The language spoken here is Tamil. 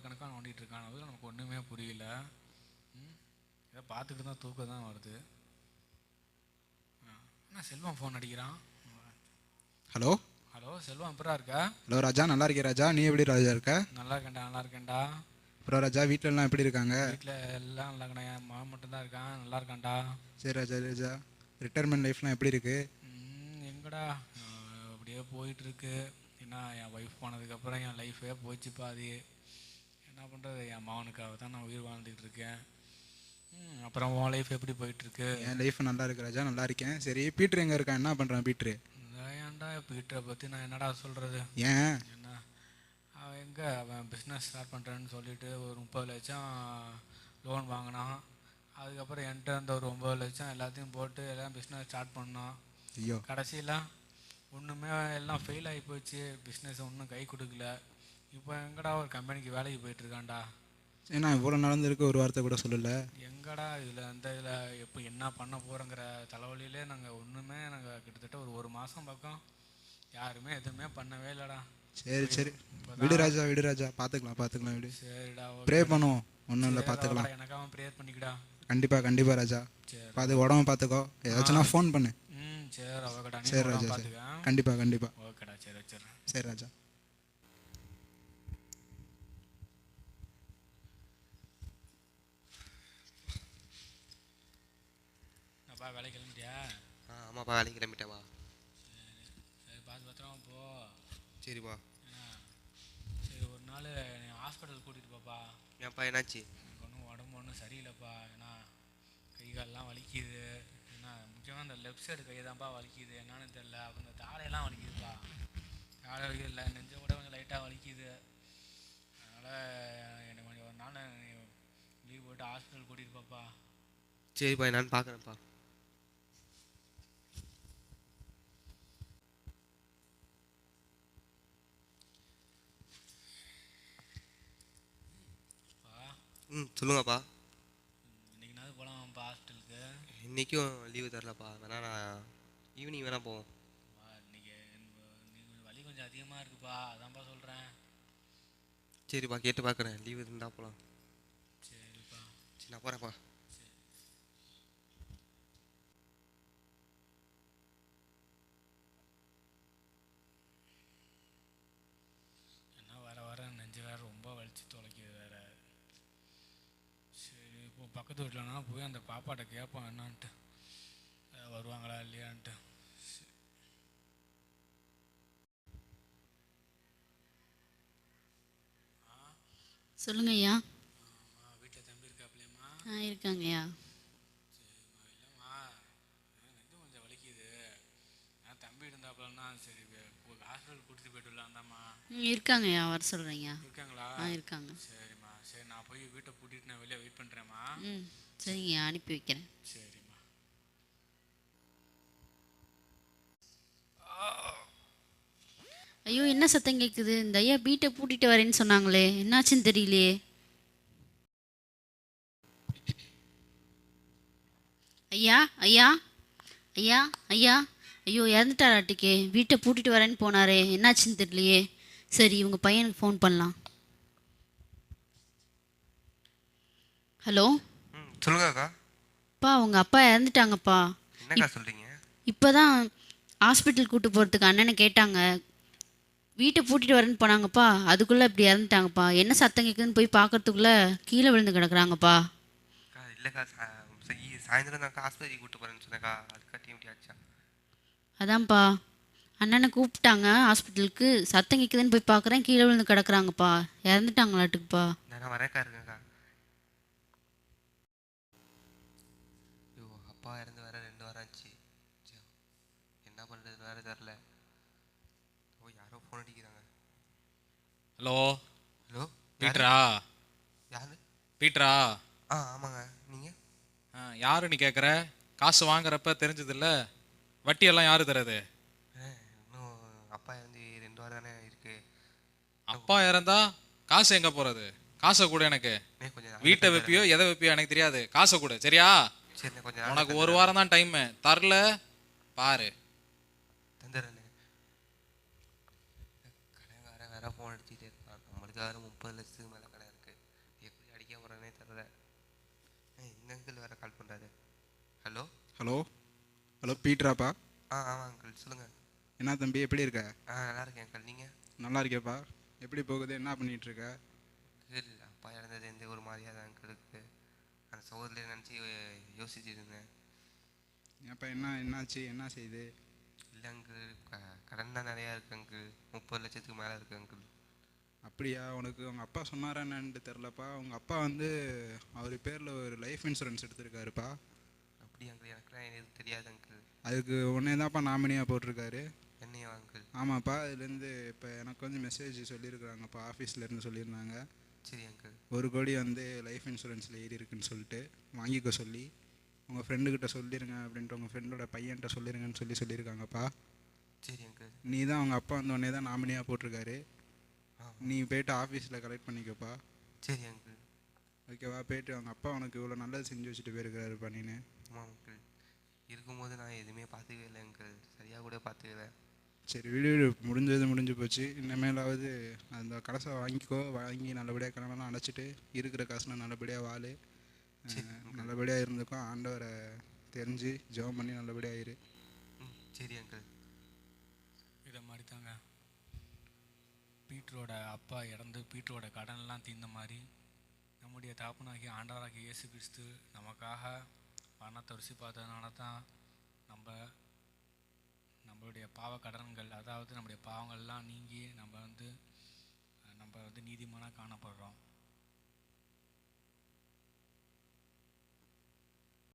கணக்காக நோண்டிகிட்டு இருக்கான். அதுவும் நமக்கு ஒன்றுமே புரியல. இதை பார்த்துட்டு தான் தூக்கம் தான் வருது. என்ன செல்வம் ஃபோன் அடிக்கிறான். ஹலோ ஹலோ செல்வம், எப்படா இருக்க? ஹலோ ராஜா, நல்லா இருக்கே ராஜா. நீ எப்படி ராஜா இருக்க? நல்லா இருக்கேன்டா, நல்லா இருக்கேன்டா. அப்புறம் ராஜா, வீட்டிலலாம் எப்படி இருக்காங்க? வீட்டில் எல்லாம் நல்லா இருக்கேன். என் மகன் மட்டும்தான் இருக்கான், நல்லா இருக்கான்டா. சரி ராஜா. ராஜா, ரிட்டையர்மெண்ட் லைஃப்லாம் எப்படி இருக்கு? எங்கடா அப்படியே போயிட்டுருக்கு. ஏன்னா என் ஒய்ஃப் போனதுக்கப்புறம் என் லைஃபே போச்சு பாதி. என்ன பண்ணுறது, என் மகனுக்காக தான் நான் உயிர் வாழ்ந்துக்கிட்டு இருக்கேன். அப்புறம் உன் லைஃப் எப்படி போயிட்டுருக்கு? என் லைஃப் நல்லா இருக்கு ராஜா, நல்லா இருக்கேன். சரி, பீட்ரு எங்கே இருக்கான்? என்ன பண்ணுறான் பீட்ரு? ஏன்டா பீட்டரை பற்றி நான் என்னடா சொல்கிறது? ஏன்? என்ன அவன் எங்கே, அவன் பிஸ்னஸ் ஸ்டார்ட் பண்ணுறேன்னு சொல்லிட்டு ஒரு 30 லட்சம் லோன் வாங்கினான். அதுக்கப்புறம் என்கிட்ட இருந்த ஒரு 9 லட்சம் எல்லாத்தையும் போட்டு எல்லாம் பிஸ்னஸ் ஸ்டார்ட் பண்ணான். ஐயோ, கடைசியில் ஒன்றுமே எல்லாம் ஃபெயில் ஆகி போச்சு. பிஸ்னஸ் ஒன்றும் கை கொடுக்கல. இப்போ எங்கடா ஒரு கம்பெனிக்கு வேலைக்கு போயிட்டுருக்கான்டா. ஏன்னா இவ்வளோ நடந்திருக்கு, ஒரு வார்த்தை கூட சொல்லலை. எங்கடா இதில் எப்போ என்ன பண்ண போகிறோங்கிற தலைவலியிலே நாங்கள் ஒன்றுமே கிட்டத்தட்ட ஒரு மாதம் பக்கம் யாருமே எதுவுமே பண்ணவே இல்லைடா. சரி சரி, விடு ராஜா, விடு ராஜா, பார்த்துக்கலாம் விடு. சரிடா, ப்ரே பண்ணுவோம், ஒன்றும் இல்லை, பார்த்துக்கலாம். எனக்காக ப்ரேயர் பண்ணிக்கடா. கண்டிப்பாக ராஜா. சரி, உடம்பு பார்த்துக்கோ. ஏதாச்சும் நான் ஃபோன் பண்ணு. சரி அவகடா, சரி ராஜா, சரி, கண்டிப்பாக. ஓகேடா, சரி வச்சிடுறேன். சரி ராஜா. அப்பா வேலைக்கு கிளம்பிட்டியா? ஆமாப்பா, வேலைக்கு கிளம்பிட்டேப்பா. சரி, பார்த்து பத்திரமா போ. சரிப்பா. சரி, ஒரு நாள் நீ ஹாஸ்பிட்டல் கூட்டிகிட்டு போப்பா. ஏன்ப்பா, என்னாச்சு? எனக்கு ஒன்றும் உடம்பு ஒன்றும் சரியில்லைப்பா. ஏன்னா கை காலெலாம் வலிக்குது. ஏன்னா முக்கியமாக இந்த லெஃப்ட் சைடு கை தான்ப்பா வலிக்குது, என்னன்னு தெரில. அப்புறம் இந்த தாடையெல்லாம் வலிக்குதுப்பா. தாடை வலிக்குது இல்லை, நெஞ்சம் கூட கொஞ்சம் லைட்டாக வலிக்குது. அதனால் எனக்கு கொஞ்சம் ஒரு நாள் லீவ் போட்டு ஹாஸ்பிட்டல் கூட்டிகிட்டு போப்பா. சரிப்பா, என்னான்னு பார்க்குறேன்ப்பா. சொல்லுங்கப்பா. இன்றைக்கினாவது போகலாமாப்பா ஹாஸ்பிட்டலுக்கு? இன்றைக்கும் லீவு தரலப்பா, வேணா நான் ஈவினிங் வேணா போவோம். இன்றைக்கி கொஞ்சம் வலி கொஞ்சம் அதிகமாக இருக்குப்பா, அதான்ப்பா சொல்கிறேன். சரிப்பா, கேட்டு பார்க்குறேன், லீவு இருந்தால் போகலாம். சரிப்பா. சரி, நான் போகிறேன்ப்பா. வர நெஞ்சு வேறு ரொம்ப வலிச்சு தொலைக்குது வேறு. சரி, இப்போ பக்கத்து வீட்டிலனா போய் அந்த பாப்பாட்ட கேட்போம் என்னான்ட்டு, வருவாங்களா இல்லையான்ட்டு. சொல்லுங்க ஐயா. வீட்டில் தம்பி இருக்காப்லையம்மா? இருக்காங்கய்யா. சரிம்மா. இல்லைம்மா, நெஞ்சு கொஞ்சம் வலிக்குது. நான் தம்பி இருந்தாப்புலன்னா சரி ஹாஸ்பிட்டல் கூட்டிகிட்டு போய்ட்டு வரலான்தாம்மா. இருக்காங்கய்யா, வர சொல்கிறேங்க. இருக்காங்களா? இருக்காங்க. சரிம்மா. சரி, நான் போய் வீட்டை பூட்டிட்டு நான் வெளியே வெயிட் பண்ணுறேம்மா. சரிங்க, அனுப்பி வைக்கிறேன். சரிம்மா. ஐயோ, என்ன சத்தம் கேட்குது? இந்த ஐயா வீட்டை பூட்டிட்டு வரேன்னு சொன்னாங்களே, என்னாச்சுன்னு தெரியலையே. ஐயா ஐயா ஐயா ஐயா ஐயோ, இறந்துட்டாராட்டிக்கே. வீட்டை பூட்டிட்டு வரேன்னு போனாரே, என்னாச்சுன்னு தெரியலையே. சரி, இவங்க பையனுக்கு ஃபோன் பண்ணலாம். ஹலோ. சொல்லுங்கக்கா. அப்பா, உங்கள் அப்பா இறந்துட்டாங்கப்பா. என்னக்கா சொல்கிறீங்க? இப்போ தான் ஹாஸ்பிட்டல் கூட்டு போகிறதுக்கு அண்ணனை கேட்டாங்க. வீட்டை பூட்டிட்டு வரேன்னு போனாங்கப்பா, அதுக்குள்ளே இப்படி இறந்துட்டாங்கப்பா. என்ன சத்தம் கேட்குதுன்னு போய் பார்க்கறதுக்குள்ளே கீழே விழுந்து கிடக்குறாங்கப்பா. இல்லைக்கா, சாயந்தரம் தான் ஆஸ்பத்திரி கூப்பிட்டு போகிறேன்னு சொன்னேக்கா, அதுக்கா டீம் ஆச்சா? அதான்ப்பா, அண்ணனை கூப்பிட்டாங்க ஹாஸ்பிட்டலுக்கு. சத்தம் கேட்குதுன்னு போய் பார்க்குறேன், கீழே விழுந்து கிடக்குறாங்கப்பா. இறந்துட்டாங்களாட்டுக்குப்பா. நான் வரேக்கா, இருக்கேங்க்கா. ஐயோ, அப்பா இறந்து வேற 2 வாரம் ஆச்சு. என்ன பண்ணுறதுன்னு வேற தெரில. ஓ, யாரோ ஃபோன் அடிக்கிறாங்க. ஹலோ. ஹலோ, பீட்ரா? யாரு? பீட்ரா? ஆமாங்க. நீங்கள் யாரு நீ கேட்குற? காசு வாங்குறப்ப தெரிஞ்சதில்ல, வட்டியெல்லாம் யாரு தரது? இன்னும் அப்பா இறந்து 2 வாரம் தானே இருக்குது. அப்பா இறந்தா காசு எங்கே போகிறது? காசை கூட எனக்கு. கொஞ்சம் வீட்டை வைப்பியோ எதை வைப்பியோ எனக்கு தெரியாது, காசை கூட, சரியா? சரி, கொஞ்சம் உனக்கு 1 வாரம் தான் டைமு, தரல பாரு. தந்துடுறேன்னு. கடைக்காரன் வேற ஃபோன் அடிச்சுட்டே இருக்கான். நம்மளுக்கு வேறு 30 லட்சத்துக்கு மேலே கடை இருக்குது. தரல. இந்த அங்கிள் வேறு கால் பண்ணுறாரு. ஹலோ ஹலோ ஹலோ பீட்ராப்பா? ஆமாம் அங்கிள் சொல்லுங்கள். என்ன தம்பி எப்படி இருக்க? நல்லா இருக்கேன் அங்கிள். நீங்கள்? நல்லா இருக்கேப்பா. எப்படி போகுது? என்ன பண்ணிட்டு இருக்க? இல்லை, அப்பா இறந்தது எந்த ஒரு மாதிரியாக தான் அங்கிளுக்கு. அந்த சோதரில் நினச்சி யோசிச்சுட்டு இருந்தேன். ஏப்பா என்னாச்சு? என்ன செய்யுது? இல்லை அங்கிள், கடன் தான் நிறையா இருக்குது அங்கிள். 30 லட்சத்துக்கு மேலே இருக்குது அங்கிள். அப்படியா? உனக்கு உங்கள் அப்பா சொன்னாரா என்னன்னு தெரிலப்பா. உங்கள் அப்பா வந்து அவர் பேரில் ஒரு லைஃப் இன்சூரன்ஸ் எடுத்திருக்காருப்பா. அப்படி அங்கிள், எனக்குலாம் எதுவும் தெரியாது அங்கிள். அதுக்கு உடனே தான்ப்பா நாமினியாக போட்டிருக்காரு. என்னையா அங்கிள்? ஆமாப்பா. இதுலேருந்து இப்போ எனக்கு வந்து மெசேஜ் சொல்லியிருக்கிறாங்கப்பா, ஆஃபீஸ்லேருந்து சொல்லியிருந்தாங்க. சரி அங்கிள். 1 கோடி வந்து லைஃப் இன்சூரன்ஸில் ஏறி இருக்குன்னு சொல்லிட்டு வாங்கிக்க சொல்லி உங்கள் ஃப்ரெண்டுக்கிட்ட சொல்லிடுங்க அப்படின்ட்டு, உங்கள் ஃப்ரெண்டோட பையன்கிட்ட சொல்லிடுங்கன்னு சொல்லியிருக்காங்கப்பா. சரி அங்கிள். நீ தான் அவங்க அப்பா வந்த உடனே தான் நாமினியாக போட்டிருக்காரு. ஆ நீ போய்ட்டு ஆஃபீஸில் கலெக்ட் பண்ணிக்கப்பா. சரி அங்கிள். ஓகேவா? போய்ட்டு அவங்க அப்பா உனக்கு இவ்வளோ நல்லது செஞ்சு வச்சுட்டு போயிருக்கிறாருப்பா. நீனு ஆமாம் அங்கிள். இருக்கும்போது நான் எதுவுமே பார்த்துக்கவே இல்லை அங்கிள். சரியாக கூட பார்த்துக்கல. சரி, வீடு முடிஞ்சு போச்சு. இனிமேலாவது அந்த கடைசை வாங்கிக்கோ. வாங்கி நல்லபடியாக கடனெல்லாம் அடைச்சிட்டு இருக்கிற காசுலாம் நல்லபடியாக வாழு. நல்லபடியாக இருந்துக்கோ. ஆண்டவரை தெரிஞ்சு ஜெபம் பண்ணி நல்லபடியாக இரு. சரி அங்கிள். இதை மாதிரி தாங்க பீட்டரோட அப்பா இறந்து பீட்டரோட கடன்லாம் தீர்ந்த மாதிரி நம்முடைய தாப்பனாகி ஆண்டவராகி இயேசு கிறிஸ்து நமக்காக மரணத்தை ருசி பார்த்ததுனால தான் நம்மளுடைய பாவ கடன்கள், அதாவது நம்முடைய பாவங்கள்லாம் நீங்கி நம்ம வந்து நீதிமானாக காணப்படுறோம்.